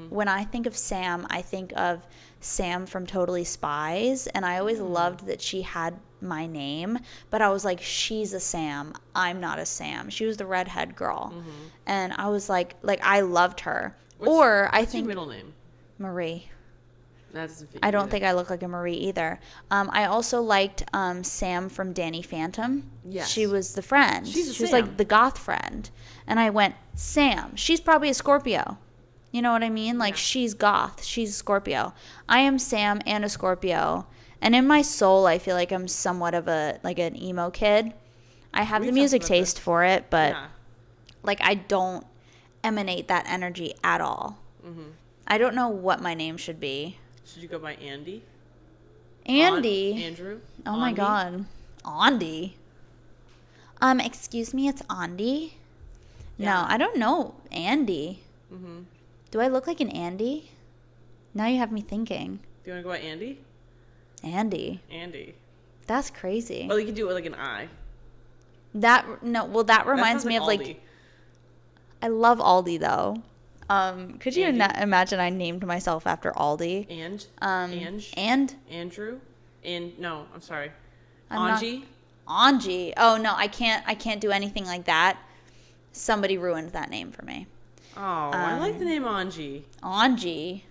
When I think of Sam, I think of Sam from Totally Spies, and I always loved that she had my name, but I was like, she's a Sam. I'm not a Sam. She was the redhead girl. And I was like I loved her. I What's think your middle name? Marie. That doesn't fit I you don't either. think I look like a Marie either. I also liked Sam from Danny Phantom. Yes. She was the friend. She's a She was Sam. like the goth friend. And I went, Sam. She's probably a Scorpio. You know what I mean? Like, Yeah. she's goth. She's a Scorpio. I am Sam and a Scorpio. And in my soul, I feel like I'm somewhat of an emo kid. I have We've the music talked about taste this. for it, but Yeah. like, I don't emanate that energy at all. Mm-hmm. I don't know what my name should be. Should you go by Andy? Andy. Andrew? Oh my Andy? God. Andy. Excuse me, it's Andy? Yeah. No, I don't know. Andy. Mm-hmm. Do I look like an Andy? Now you have me thinking. Do you want to go by Andy? Andy. Andy. That's crazy. Well, you could do it with like an I. That That reminds sounds me of Aldi. like, I love Aldi though. Could you Andy? imagine I named myself after Aldi? Ange? And Andrew? No, I'm sorry. I'm not- Angie? Angie. Oh no, I can't do anything like that. Somebody ruined that name for me. Oh, I like the name Angie. Angie.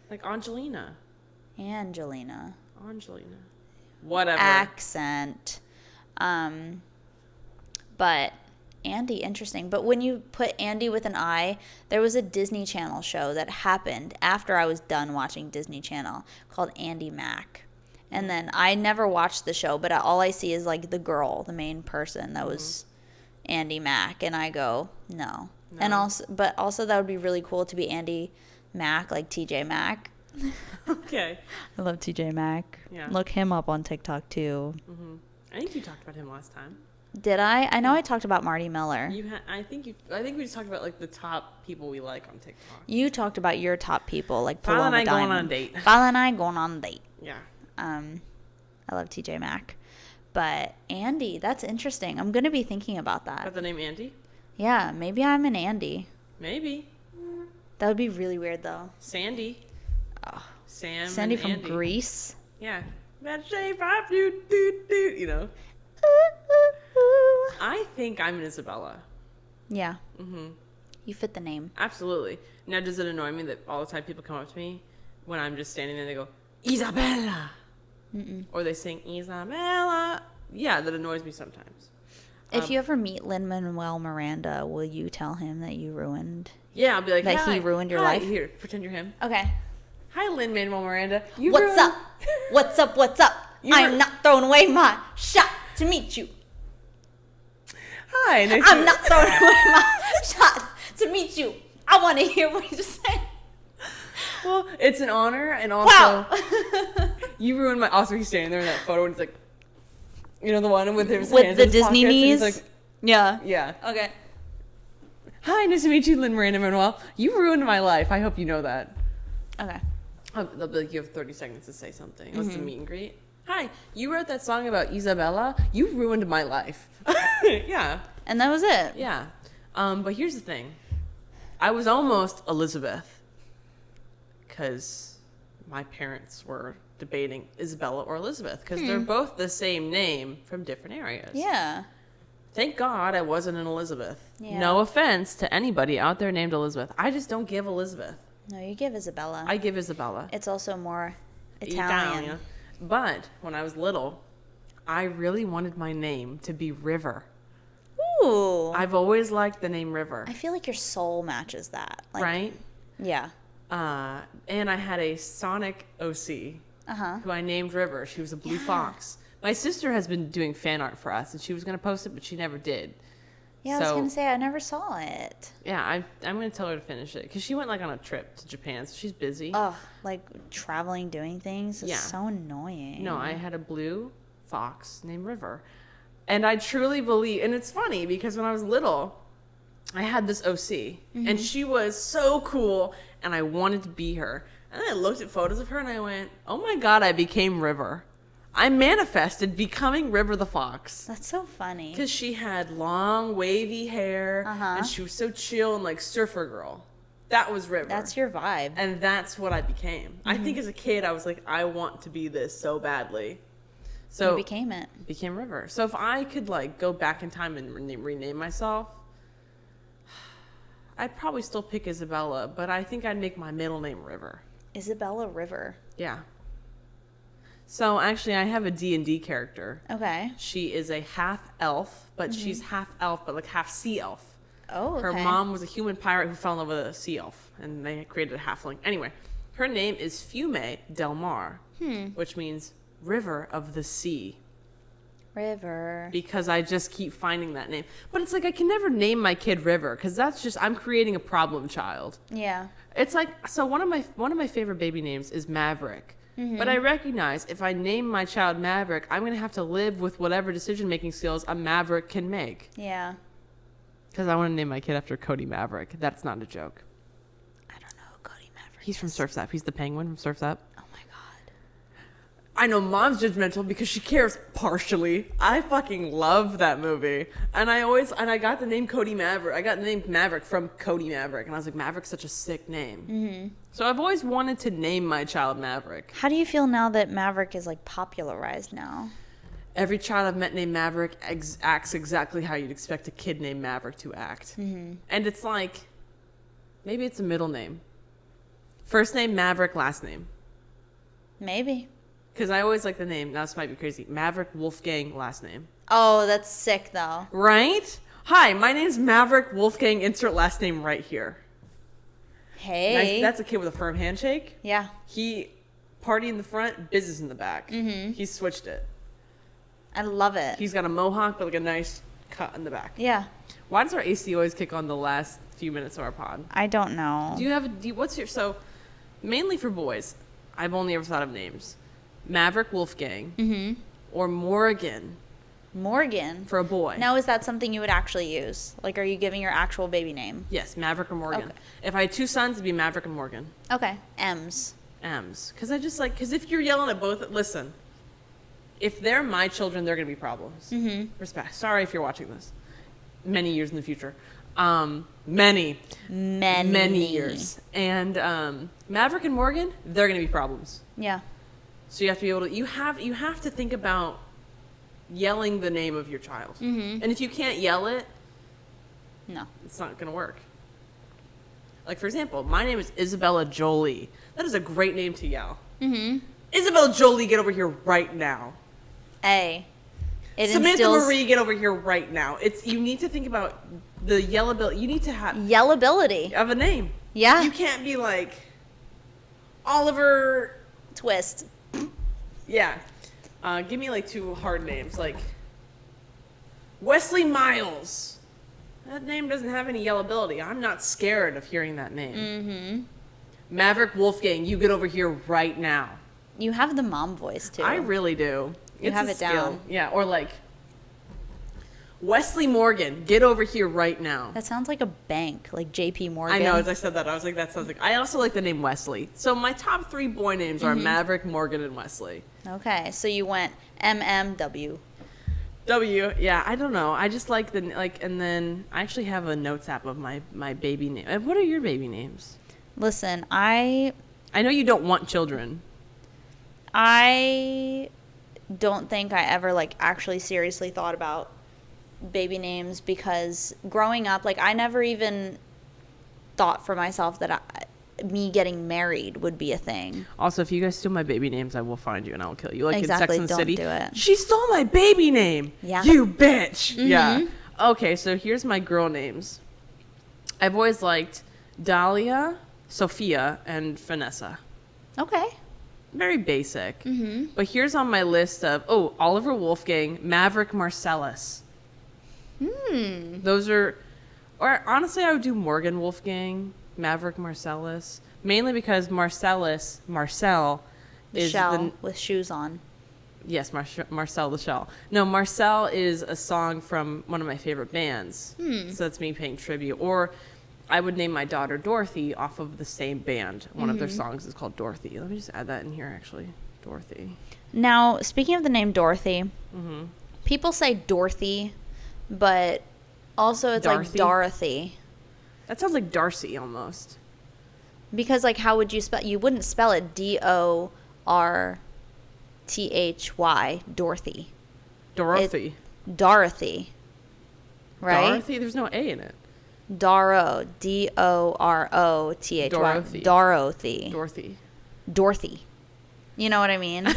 Like Angelina. Angelina. Angelina. Whatever. Accent. But Andy, interesting. But when you put Andy with an I, there was a Disney Channel show that happened after I was done watching Disney Channel called Andy Mack. And then I never watched the show, but all I see is like the girl, the main person that was Andy Mack, and I go, no. And also that would be really cool to be Andy Mack, like TJ Mack. Okay. I love TJ Mack. Yeah. Look him up on TikTok too. Mm-hmm. I think you talked about him last time. Did I? I know I talked about Marty Miller. I think we just talked about like the top people we like on TikTok. You talked about your top people, like File and Paloma I going on a Diamond. date. File and I going on a date. Yeah. I love TJ Mack. But Andy, that's interesting. I'm going to be thinking about Got that. the name Andy? Yeah, maybe I'm an Andy. Maybe. That would be really weird, though. Sandy. Oh. Sam. Sandy and from Andy. Greece. Yeah. That shape I do, you know. I think I'm an Isabella. Yeah. Mm-hmm. You fit the name. Absolutely. Now, does it annoy me that all the time people come up to me when I'm just standing there and they go, Isabella? Mm-mm. Or they sing Isabella? Yeah, that annoys me sometimes. If you ever meet Lin-Manuel Miranda, will you tell him that you ruined... Yeah, I'll be like, That hi, he ruined your hi. life? Here, pretend you're him. Okay. Hi, Lin-Manuel Miranda. What's up? What's up? What's up? I'm not throwing away my shot to meet you. Hi. Nice I'm not throwing away my shot to meet you. I want to hear what you say. Well, it's an honor, and also Wow. you ruined my. Also, he's standing there in that photo, and it's like, you know, the one with his With hands the in his Disney pockets, and he's knees? like, Yeah. yeah. Okay. Hi, nice to meet you, Lin Miranda Manuel. You ruined my life. I hope you know that. Okay. They'll be like, you have 30 seconds to say something. What's the Mm-hmm. meet and greet? Hi, you wrote that song about Isabella. You ruined my life. Yeah, And that was it. yeah. But here's the thing. I was almost Elizabeth because my parents were debating Isabella or Elizabeth because they're both the same name from different areas. Yeah. Thank God I wasn't an Elizabeth. Yeah. No offense to anybody out there named Elizabeth. I just don't give Elizabeth. No, you give Isabella. I give Isabella. It's also more Italian. But when I was little, I really wanted my name to be River. Ooh. I've always liked the name River, I feel like your soul matches that. Like, right? Yeah. And I had a Sonic OC Uh-huh. who I named River. She was a blue fox. My sister has been doing fan art for us, and she was going to post it, but she never did. Yeah, I was So- going to say, I never saw it. Yeah, I'm going to tell her to finish it because she went like on a trip to Japan, so she's busy. Ugh, like traveling, doing things is Yeah. so annoying. No, I had a blue fox named River. And I truly believe, and it's funny because when I was little, I had this OC, and she was so cool, and I wanted to be her. And then I looked at photos of her, and I went, oh my God, I became River. I manifested becoming River the Fox. That's so funny. Because she had long, wavy hair, Uh-huh. and she was so chill and like surfer girl. That was River. That's your vibe. And that's what I became. I think as a kid, I was like, I want to be this so badly. So You became it. became River. So if I could like go back in time and rename myself, I'd probably still pick Isabella, but I think I'd make my middle name River. Isabella River. Yeah. So actually, I have a D&D character. Okay. She is a half elf, but she's half elf, but like half sea elf. Oh, okay. Her mom was a human pirate who fell in love with a sea elf, and they created a halfling. Anyway, her name is Fiume Del Mar, which means river of the sea. River. Because I just keep finding that name. But it's like I can never name my kid River, because that's just, I'm creating a problem child. Yeah. It's like, so one of my favorite baby names is Maverick. But I recognize if I name my child Maverick, I'm going to have to live with whatever decision-making skills a Maverick can make. Yeah. Because I want to name my kid after Cody Maverick. That's not a joke. I don't know who Cody Maverick He's from is. Surf's Up. He's the penguin from Surf's Up. Oh my god. I know mom's judgmental because she cares partially. I fucking love that movie. And I got the name Cody Maverick. I got the name Maverick from Cody Maverick. And I was like, Maverick's such a sick name. Mm-hmm. So I've always wanted to name my child Maverick. How do you feel now that Maverick is like popularized now? Every child I've met named Maverick acts exactly how you'd expect a kid named Maverick to act. Mm-hmm. And it's like, maybe it's a middle name. First name, Maverick, last name. Maybe. Because I always like the name, now this might be crazy, Maverick Wolfgang, last name. Oh, that's sick though. Right? Hi, my name's Maverick Wolfgang, insert last name right here. Hey. Nice. That's a kid with a firm handshake. Yeah. He, party in the front, business in the back. Mm-hmm. He switched it. I love it. He's got a mohawk, but like a nice cut in the back. Yeah. Why does our AC always kick on the last few minutes of our pod? I don't know. So, mainly for boys, I've only ever thought of names. Maverick Wolfgang or Morgan Morgan. for a boy. Now, is that something you would actually use? Like, are you giving your actual baby name? Yes, Maverick or Morgan. Okay. If I had two sons, it'd be Maverick and Morgan. Okay. M's. M's. Because if you're yelling at both, listen, if they're my children, they're going to be problems. Mm-hmm. Respect. Sorry if you're watching this. Many years in the future. Many years. And Maverick and Morgan, they're going to be problems. Yeah. So you have to be able to, you have to think about yelling the name of your child. Mm-hmm. And if you can't yell it, No. it's not going to work. Like, for example, my name is Isabella Jolie. That is a great name to yell. Mm-hmm. Isabella Jolie, get over here right now. A. It Samantha instills Marie, get over here right now. You need to think about the yellability. You need to have yellability. of a name. Yeah. You can't be like Oliver. Twist. Yeah. Give me like two hard names, like Wesley Miles. That name doesn't have any yellability. I'm not scared of hearing that name. Mm-hmm. Maverick Wolfgang, you get over here right now. You have the mom voice too. I really do. You have it down. Yeah, or like Wesley Morgan, get over here right now. That sounds like a bank, like J.P. Morgan. I know, as I said that, I was like, that sounds like... I also like the name Wesley. So my top three boy names are Maverick, Morgan, and Wesley. Okay, so you went MMW. W, yeah, I don't know. I just like and then I actually have a notes app of my baby name. What are your baby names? Listen, I know you don't want children. I don't think I ever like actually seriously thought about baby names because growing up, like I never even thought for myself that me getting married would be a thing. Also, if you guys steal my baby names, I will find you and I will kill you. Like Exactly, in Sex and the don't City. do it. She stole my baby name. Yeah. You bitch. Mm-hmm. Yeah. Okay, so here's my girl names. I've always liked Dahlia, Sophia, and Vanessa. Okay. Very basic. Mm-hmm. But here's on my list of, Oliver Wolfgang, Maverick Marcellus. Those are, or honestly, I would do Morgan Wolfgang, Maverick Marcellus, mainly because Marcel is with shoes on. Yes, Marcel the Shell. No, Marcel is a song from one of my favorite bands. So that's me paying tribute. Or I would name my daughter Dorothy off of the same band. One of their songs is called Dorothy. Let me just add that in here, actually. Dorothy. Now, speaking of the name Dorothy, people say Dorothy, but also it's Dorothy? like Dorothy. That sounds like Darcy almost. Because, like, how would you spell? You wouldn't spell it Dorthy, Dorothy. Dorothy. Dorothy. Right? Dorothy? There's no A in it. Doro. Dorothy. Dorothy. Dorothy. Dorothy. Dorothy. You know what I mean?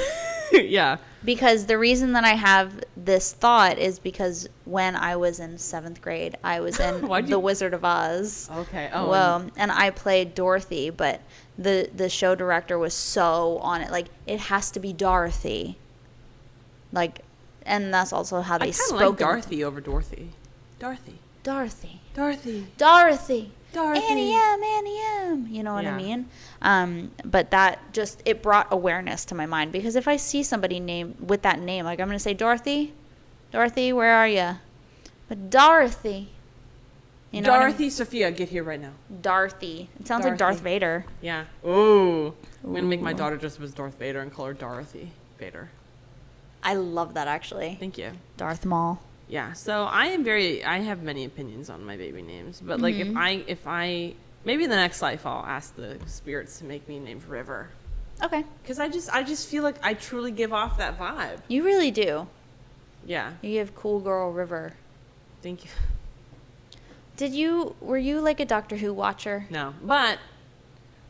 Yeah. Because the reason that I have this thought is because when I was in 7th grade, I was in The Wizard of Oz. Okay. Oh. Well, and I played Dorothy, but the show director was so on it. Like, it has to be Dorothy. Like, and that's also how they spoke. I like Dorothy over Dorothy. Dorothy. Dorothy. Dorothy. Dorothy. Dorothy. Annie M. You know what I mean? But that just, it brought awareness to my mind. Because if I see somebody named with that name, like I'm going to say, Dorothy, where are you? But Dorothy. You know Dorothy Sophia, get here right now. Dorothy. It sounds like Darth Vader. Yeah. Ooh. I'm going to make my daughter dress up as Darth Vader and call her Dorothy Vader. I love that, actually. Thank you. Darth Maul. Yeah, so I have many opinions on my baby names, but like if I maybe in the next life I'll ask the spirits to make me named River. Okay. Because I just feel like I truly give off that vibe. You really do. Yeah. You give cool girl River. Thank you. Were you like a Doctor Who watcher? No, but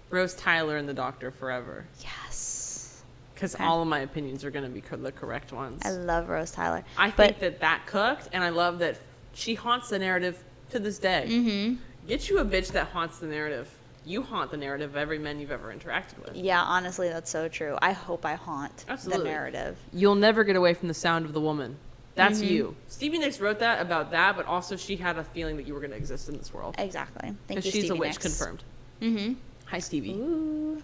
Rose Tyler and the Doctor forever. Yes. Because all of my opinions are going to be the correct ones. I love Rose Tyler. I think that cooked, and I love that she haunts the narrative to this day. Mm-hmm. Get you a bitch that haunts the narrative. You haunt the narrative of every man you've ever interacted with. Yeah, honestly, that's so true. I hope I haunt the narrative. You'll never get away from the sound of the woman. That's you. Stevie Nicks wrote that about that, but also she had a feeling that you were going to exist in this world. Exactly. Thank you, Because she's Stevie a witch, Nicks. confirmed. Mm-hmm. Hi, Stevie. Ooh.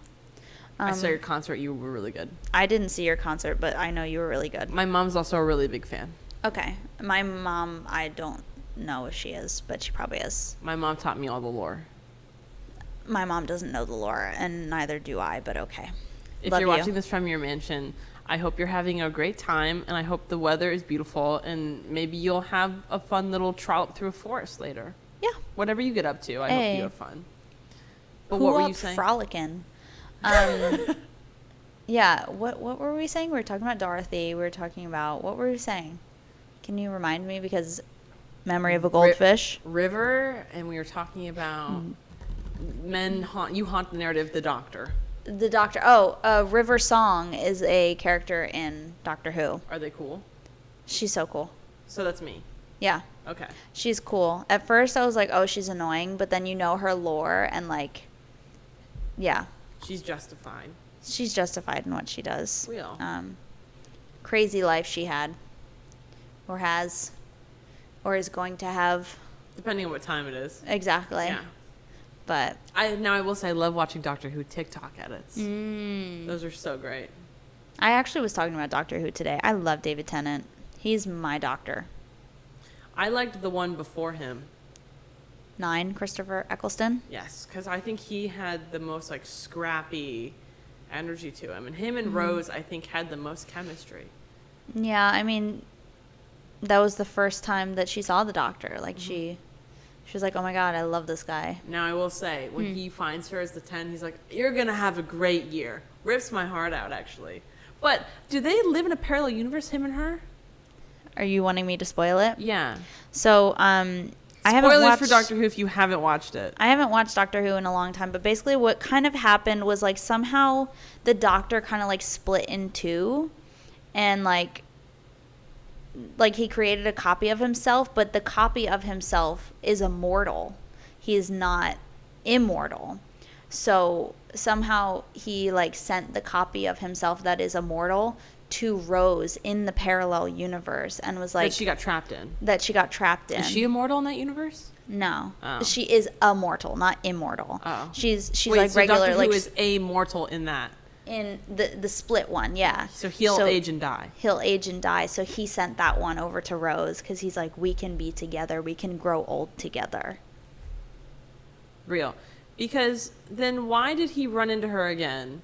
I saw your concert. You were really good. I didn't see your concert, but I know you were really good. My mom's also a really big fan. Okay. My mom, I don't know if she is, but she probably is. My mom taught me all the lore. My mom doesn't know the lore, and neither do I, but okay. If Love you're you. watching this from your mansion, I hope you're having a great time, and I hope the weather is beautiful, and maybe you'll have a fun little trollop through a forest later. Yeah. Whatever you get up to, I hope you have fun. But Who what were up you saying? Frolicking. Yeah, what were we saying? We were talking about Dorothy. We were talking about, what were we saying? Can you remind me? Because memory of a goldfish. River, and we were talking about you haunt the narrative, the Doctor. The Doctor. Oh, River Song is a character in Doctor Who. Are they cool? She's so cool. So that's me. Yeah. Okay. She's cool. At first I was like, oh, she's annoying, but then you know her lore and like, yeah. She's justified. She's justified in what she does. Real. Crazy life she had, or has, or is going to have. Depending on what time it is. Exactly. Yeah. But I will say I love watching Doctor Who TikTok edits. Those are so great. I actually was talking about Doctor Who today. I love David Tennant. He's my doctor. I liked the one before him. 9, Christopher Eccleston. Yes, because I think he had the most like scrappy energy to him, and him and Rose I think had the most chemistry. Yeah, I mean, that was the first time that she saw the Doctor. Like she was like, oh my god, I love this guy. Now I will say, when he finds her as the 10, he's like, you're gonna have a great year. Rips my heart out, actually. But do they live in a parallel universe, him and her? Are you wanting me to spoil it? Yeah. So, I haven't Spoilers watched for Doctor Who if you haven't watched it. I haven't watched Doctor Who in a long time, but basically what kind of happened was like somehow the Doctor kind of like split in two, and like he created a copy of himself, but the copy of himself is immortal. He is not immortal. So somehow he like sent the copy of himself that is immortal to Rose in the parallel universe and was like That she got trapped in. Is she immortal in that universe? No. Oh. She is immortal, not immortal. Oh. She's Wait, like so regular Doctor like Who is amortal in that. in the split one, yeah. So he'll age and die. He'll age and die. So he sent that one over to Rose cuz he's like, we can be together. We can grow old together. Real. Because then why did he run into her again?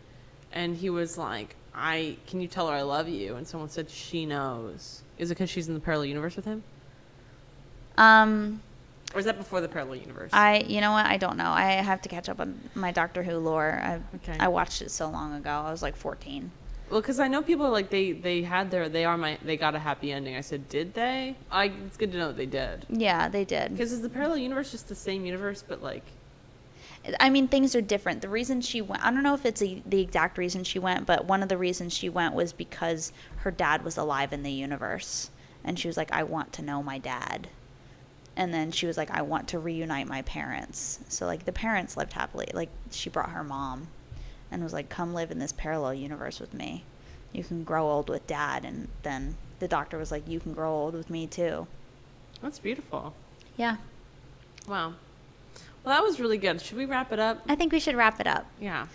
And he was like, can you tell her I love you? And someone said she knows. Is it because she's in the parallel universe with him? Or is that before the parallel universe? You know what? I don't know. I have to catch up on my Doctor Who lore. I watched it so long ago. I was like 14. Well, because I know people like they got a happy ending. I said, did they? It's good to know that they did. Yeah, they did. Because is the parallel universe just the same universe, but like? I mean, things are different. The reason she went, I don't know if it's the exact reason she went, but one of the reasons she went was because her dad was alive in the universe. And she was like, I want to know my dad. And then she was like, I want to reunite my parents. So, like, the parents lived happily. Like, she brought her mom and was like, come live in this parallel universe with me. You can grow old with dad. And then the doctor was like, you can grow old with me too. That's beautiful. Yeah. Wow. Well, that was really good. Should we wrap it up? I think we should wrap it up. Yeah.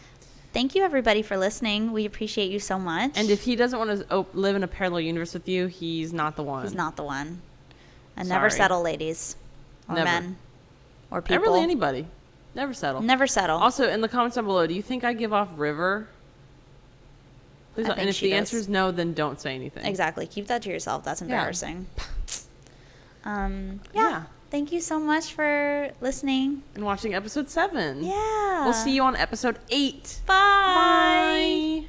Thank you, everybody, for listening. We appreciate you so much. And if he doesn't want to live in a parallel universe with you, he's not the one. He's not the one. And never settle, ladies. Or Never. men. Or people. Really anybody. Never settle. Never settle. Also, in the comments down below, do you think I give off River? Please I don't. think And if she the does. answer is no, then don't say anything. Exactly. Keep that to yourself. That's embarrassing. Yeah. Thank you so much for listening. And watching episode 7. Yeah. We'll see you on episode 8. Bye. Bye.